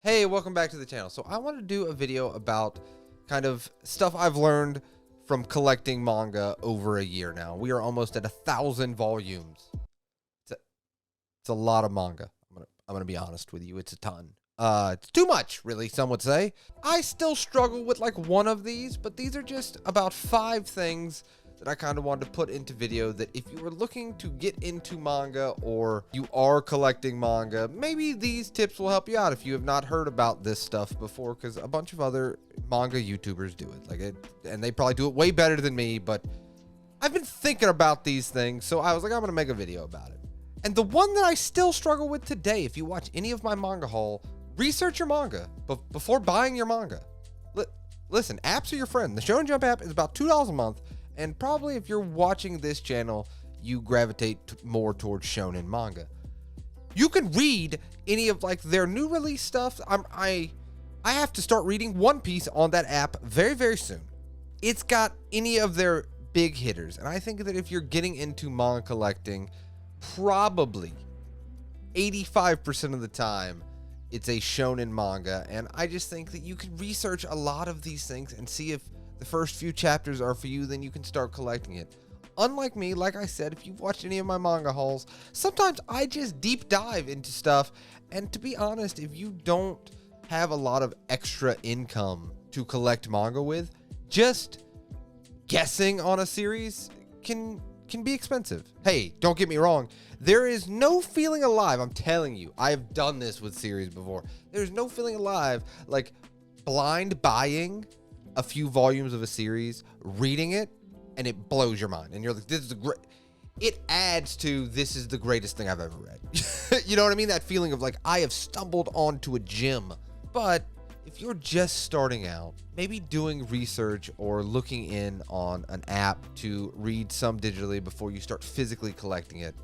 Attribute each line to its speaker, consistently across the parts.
Speaker 1: Hey, welcome back to the channel. So I want to do a video about kind of stuff I've learned from collecting manga over a year now. We are almost at 1,000 volumes. It's a lot of manga. I'm gonna be honest with you. It's a ton. It's too much, really, some would say. I still struggle with like one of these, but these are just about 5 things that I kind of wanted to put into video that if you were looking to get into manga or you are collecting manga, maybe these tips will help you out if you have not heard about this stuff before, because a bunch of other manga YouTubers do it, and they probably do it way better than me, but I've been thinking about these things, so I was like, I'm gonna make a video about it. And the one that I still struggle with today, if you watch any of my manga haul, research your manga before buying your manga. Listen, apps are your friend. The Shonen Jump app is about $2 a month. And probably if you're watching this channel, you gravitate more towards shonen manga. You can read any of like their new release stuff. I have to start reading One Piece on that app very, very soon. It's got any of their big hitters. And I think that if you're getting into manga collecting, probably 85% of the time, it's a shonen manga. And I just think that you can research a lot of these things and see if the first few chapters are for you, then you can start collecting it. Unlike me, like I said, if you've watched any of my manga hauls, sometimes I just deep dive into stuff. And to be honest, if you don't have a lot of extra income to collect manga with, just guessing on a series can be expensive. Hey, don't get me wrong. There is no feeling alive. I'm telling you, I have done this with series before. There's no feeling alive like blind buying a few volumes of a series, reading it, and it blows your mind. And you're like, this is the great. It adds to this is the greatest thing I've ever read. You know what I mean? That feeling of like, I have stumbled onto a gem. But if you're just starting out, maybe doing research or looking in on an app to read some digitally before you start physically collecting it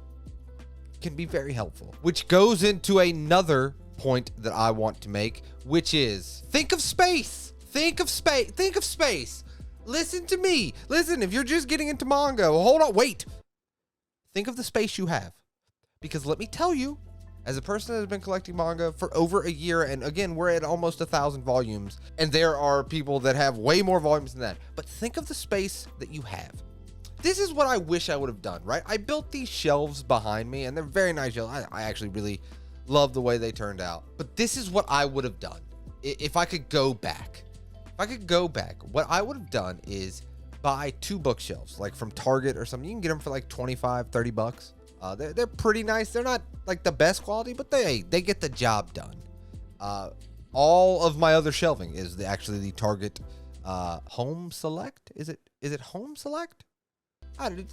Speaker 1: can be very helpful. Which goes into another point that I want to make, which is think of space. Think of space. Think of space. Listen to me. Listen, if you're just getting into manga, hold on, wait. Think of the space you have. Because let me tell you, as a person that has been collecting manga for over a year, and again, we're at almost 1,000 volumes, and there are people that have way more volumes than that. But think of the space that you have. This is what I wish I would have done, right? I built these shelves behind me, and they're very nice shelves. I actually really love the way they turned out. But this is what I would have done if I could go back. If I could go back, what I would have done is buy 2 bookshelves, like from Target or something. You can get them for like 25, 30 bucks. They're pretty nice. They're not like the best quality, but they get the job done. All of my other shelving is actually the Target Home Select. Is it Home Select?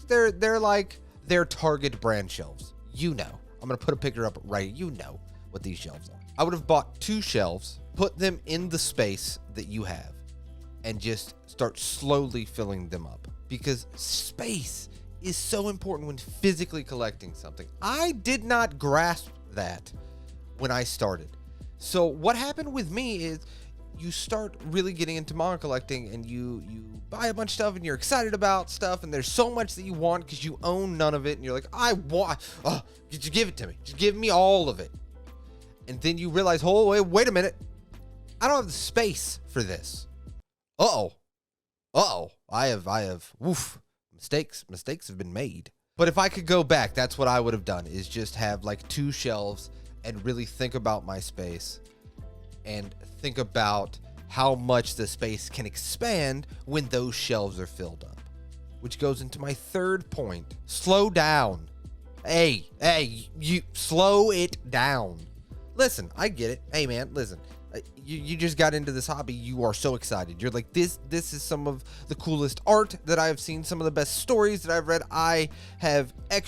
Speaker 1: They're like their Target brand shelves. You know, I'm gonna put a picture up right. You know what these shelves are. I would have bought 2 shelves, put them in the space that you have, and just start slowly filling them up, because space is so important when physically collecting something. I did not grasp that when I started. So what happened with me is you start really getting into manga collecting, and you buy a bunch of stuff and you're excited about stuff, and there's so much that you want because you own none of it, and you're like, I want, just give it to me. Just give me all of it. And then you realize, oh, wait a minute. I don't have the space for this. I have, woof, mistakes have been made. But if I could go back, that's what I would have done, is just have like 2 shelves and really think about my space and think about how much the space can expand when those shelves are filled up. Which goes into my third point. Slow down. Hey, you slow it down. Listen, I get it. Hey man, listen. You just got into this hobby. You are so excited. You're like, this is some of the coolest art that I've seen, some of the best stories that I've read. I have a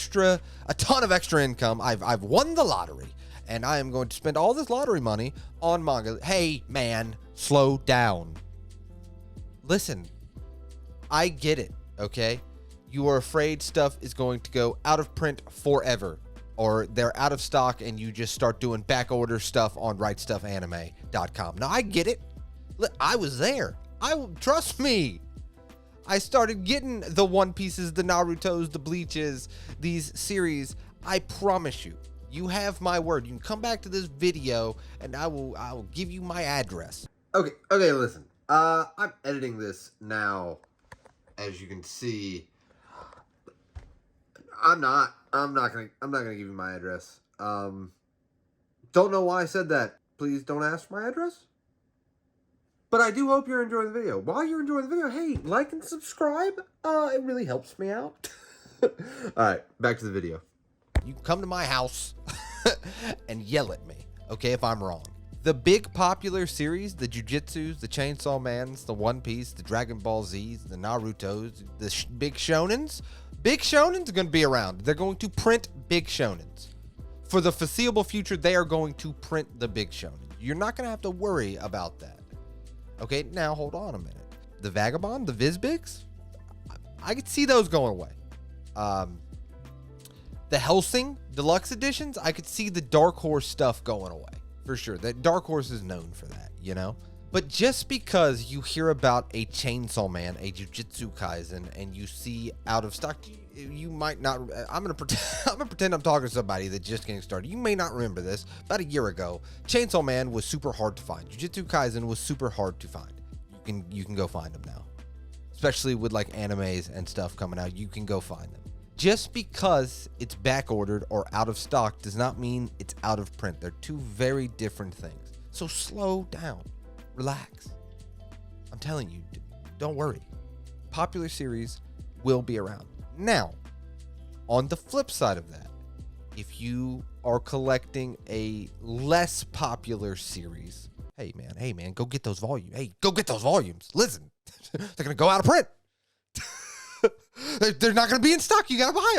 Speaker 1: ton of extra income. I've won the lottery, and I am going to spend all this lottery money on manga. Hey man, slow down. Listen, I get it, okay? You are afraid stuff is going to go out of print forever, or they're out of stock and you just start doing back order stuff on WriteStuffAnime.com. Now, I get it. I was there. Trust me. I started getting the One Pieces, the Narutos, the Bleaches, these series. I promise you, You have my word. You can come back to this video and I will give you my address. Okay, listen. I'm editing this now. As you can see, I'm not gonna give you my address. Don't know why I said that. Please don't ask for my address. But I do hope you're enjoying the video. While you're enjoying the video, hey, like and subscribe. It really helps me out. Alright, back to the video. You come to my house and yell at me, okay, if I'm wrong. The big popular series, the Jujutsus, the Chainsaw Mans, the One Piece, the Dragon Ball Zs, the Narutos, the big shonens are going to be around. They're going to print big shonens. For the foreseeable future, they are going to print the big shonen. You're not going to have to worry about that. Okay, now hold on a minute. The Vagabond, the Vizbigs, I could see those going away. The Hellsing Deluxe Editions, I could see the Dark Horse stuff going away. For sure. That Dark Horse is known for that, you know? But just because you hear about a Chainsaw Man, a Jujutsu Kaisen, and you see out of stock, you might not. I'm gonna pretend I'm talking to somebody that's just getting started. You may not remember this. About a year ago, Chainsaw Man was super hard to find. Jujutsu Kaisen was super hard to find. You can go find them now, especially with like animes and stuff coming out. You can go find them. Just because it's back ordered or out of stock does not mean it's out of print. They're two very different things. So slow down. Relax. I'm telling you, don't worry. Popular series will be around. Now, on the flip side of that, if you are collecting a less popular series, hey man, go get those volumes. Hey, go get those volumes. Listen, they're going to go out of print. They're not going to be in stock. You got to buy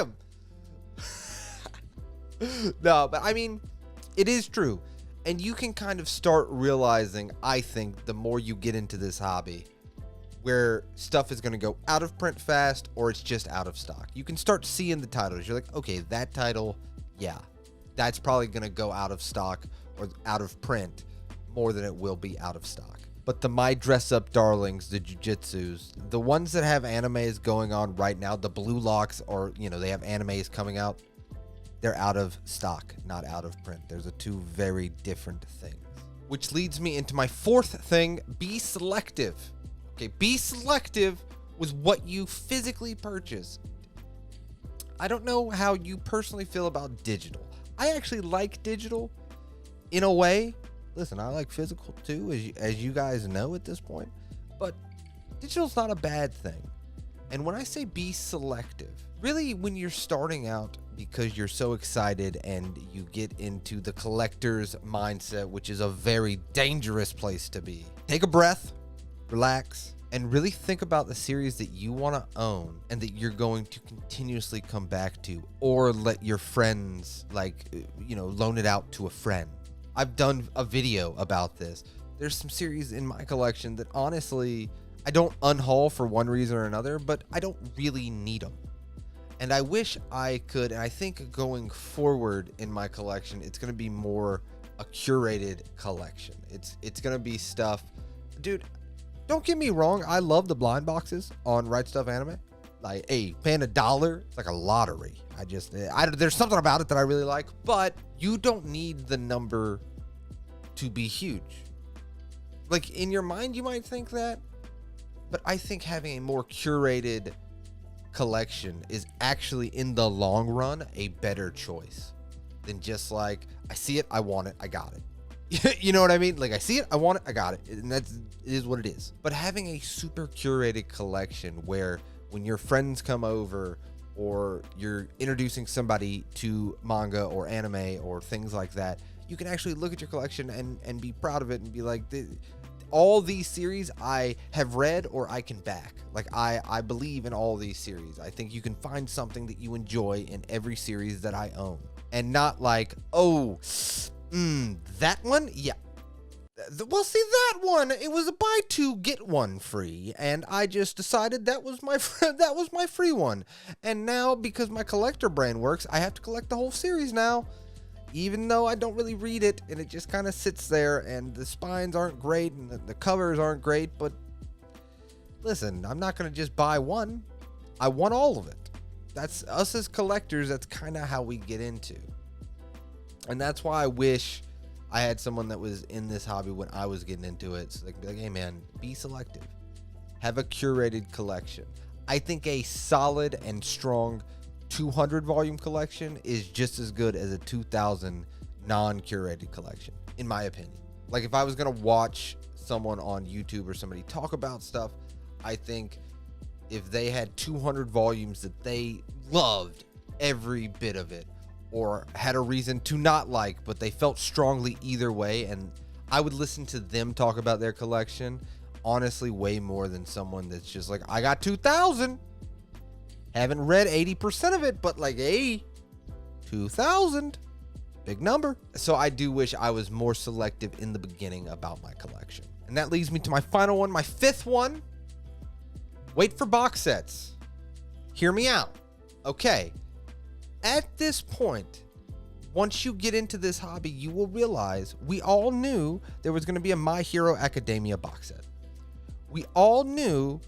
Speaker 1: them. No, but I mean, it is true. And you can kind of start realizing, I think, the more you get into this hobby, where stuff is going to go out of print fast or it's just out of stock. You can start seeing the titles. You're like, okay, that title, yeah, that's probably going to go out of stock or out of print more than it will be out of stock. But the My Dress Up Darlings, the Jujutsus, the ones that have animes going on right now, the Blue Locks, or, you know, they have animes coming out, they're out of stock, not out of print. There's two very different things. Which leads me into my fourth thing, be selective. Okay, be selective with what you physically purchase. I don't know how you personally feel about digital. I actually like digital in a way. Listen, I like physical too, as you guys know at this point. But digital's not a bad thing. And when I say be selective, really when you're starting out because you're so excited and you get into the collector's mindset, which is a very dangerous place to be. Take a breath, relax, and really think about the series that you want to own and that you're going to continuously come back to, or let your friends, like, you know, loan it out to a friend. I've done a video about this. There's some series in my collection that honestly, I don't unhaul for one reason or another, but I don't really need them. And I wish I could, and I think going forward in my collection, it's going to be more a curated collection. It's going to be stuff, dude, don't get me wrong, I love the blind boxes on Right Stuff Anime. Like, hey, paying $1, it's like a lottery. There's something about it that I really like, but you don't need the number to be huge. Like, in your mind, you might think that, but I think having a more curated collection is actually, in the long run, a better choice than just like, I see it, I want it, I got it. You know what I mean? Like, I see it, I want it, I got it. And it is what it is. But having a super curated collection where when your friends come over or you're introducing somebody to manga or anime or things like that, you can actually look at your collection and be proud of it and be like, all these series I have read or I can back. Like, I believe in all these series. I think you can find something that you enjoy in every series that I own. And not like, oh, that one? Yeah. Well, see, that one, it was a buy two, get one free. And I just decided that was my free one. And now, because my collector brain works, I have to collect the whole series now. Even though I don't really read it, and it just kind of sits there, and the spines aren't great, and the covers aren't great, but listen, I'm not going to just buy one. I want all of it. That's us as collectors, that's kind of how we get into. And that's why I wish I had someone that was in this hobby when I was getting into it. So they could be like, hey man, be selective. Have a curated collection. I think a solid and strong 200 volume collection is just as good as a 2000 non-curated collection, in my opinion. Like if I was going to watch someone on YouTube or somebody talk about stuff, I think if they had 200 volumes that they loved every bit of it, or had a reason to not like, but they felt strongly either way, and I would listen to them talk about their collection, honestly, way more than someone that's just like, I got 2,000. Haven't read 80% of it, but like, hey, 2,000. Big number. So I do wish I was more selective in the beginning about my collection. And that leads me to my final one, my fifth one. Wait for box sets. Hear me out. Okay. At this point, once you get into this hobby, you will realize we all knew there was going to be a My Hero Academia box set. We all knew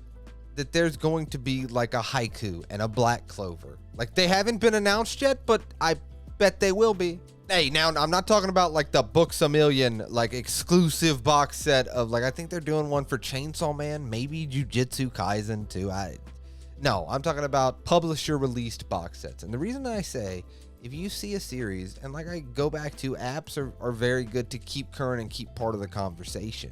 Speaker 1: that there's going to be like a Haiku and a Black Clover. Like they haven't been announced yet, but I bet they will be. Hey, now I'm not talking about like the Books A Million, like exclusive box set of like, I think they're doing one for Chainsaw Man, maybe Jujutsu Kaisen too. No, I'm talking about publisher released box sets. And the reason I say, if you see a series, and like I go back to, apps are very good to keep current and keep part of the conversation.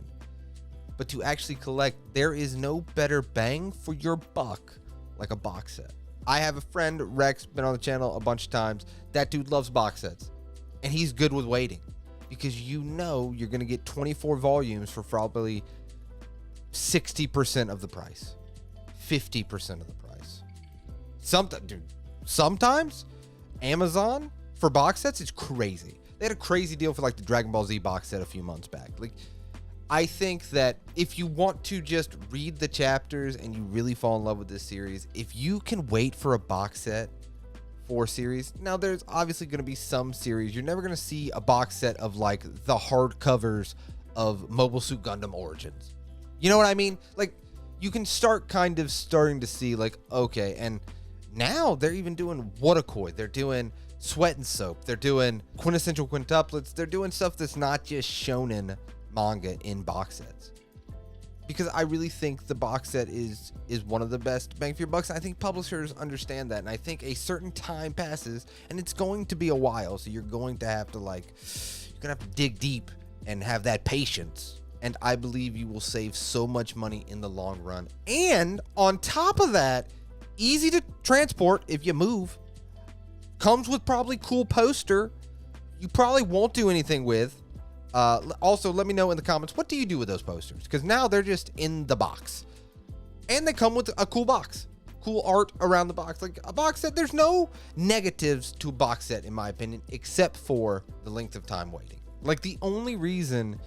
Speaker 1: But to actually collect, there is no better bang for your buck like a box set. I have a friend, Rex, been on the channel a bunch of times. That dude loves box sets. And he's good with waiting, because you know you're going to get 24 volumes for probably 60% of the price, 50% of the price. Sometimes Amazon for box sets is crazy. They had a crazy deal for like the Dragon Ball Z box set a few months back. Like, I think that if you want to just read the chapters and you really fall in love with this series, if you can wait for a box set for series. Now, there's obviously going to be some series. You're never going to see a box set of like the hardcovers of Mobile Suit Gundam Origins. You know what I mean? Like, you can starting to see like, okay, and now they're even doing Wotakoi. They're doing Sweat and Soap. They're doing Quintessential Quintuplets. They're doing stuff that's not just shonen manga in box sets. Because I really think the box set is one of the best bang for your bucks. I think publishers understand that. And I think a certain time passes, and it's going to be a while. So you're going to have to dig deep and have that patience. And I believe you will save so much money in the long run. And on top of that, easy to transport if you move. Comes with probably cool poster. You probably won't do anything with. Also, let me know in the comments, what do you do with those posters? Because now they're just in the box. And they come with a cool box. Cool art around the box. Like a box set, there's no negatives to a box set, in my opinion, except for the length of time waiting. Like the only reason,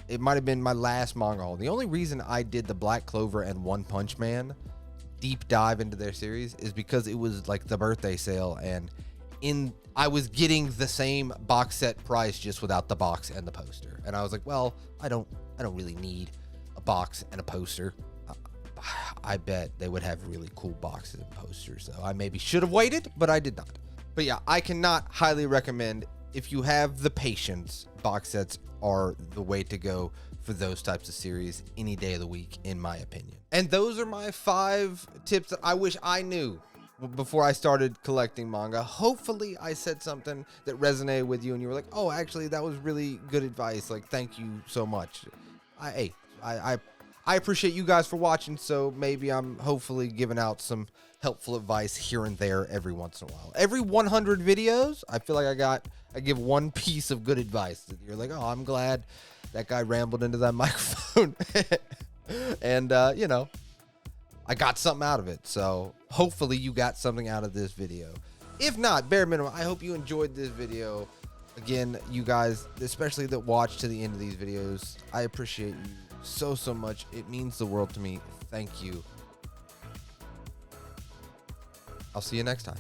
Speaker 1: it might have been my last manga haul, the only reason I did the Black Clover and One Punch Man deep dive into their series is because it was like the birthday sale, and I was getting the same box set price just without the box and the poster. And I was like, well, I don't really need a box and a poster. I bet they would have really cool boxes and posters. So I maybe should have waited, but I did not. But yeah, I cannot highly recommend, if you have the patience, box sets are the way to go for those types of series any day of the week, in my opinion. And those are my 5 tips that I wish I knew before I started collecting manga. Hopefully I said something that resonated with you and you were like, oh, actually that was really good advice. Like, thank you so much. I appreciate you guys for watching. So maybe I'm hopefully giving out some helpful advice here and there every once in a while. Every 100 videos, I feel like I give one piece of good advice that you're like, oh, I'm glad that guy rambled into that microphone. And, you know, I got something out of it. So hopefully you got something out of this video. If not, bare minimum, I hope you enjoyed this video. Again, you guys, especially that watch to the end of these videos, I appreciate you so much. It means the world to me. Thank you. I'll see you next time.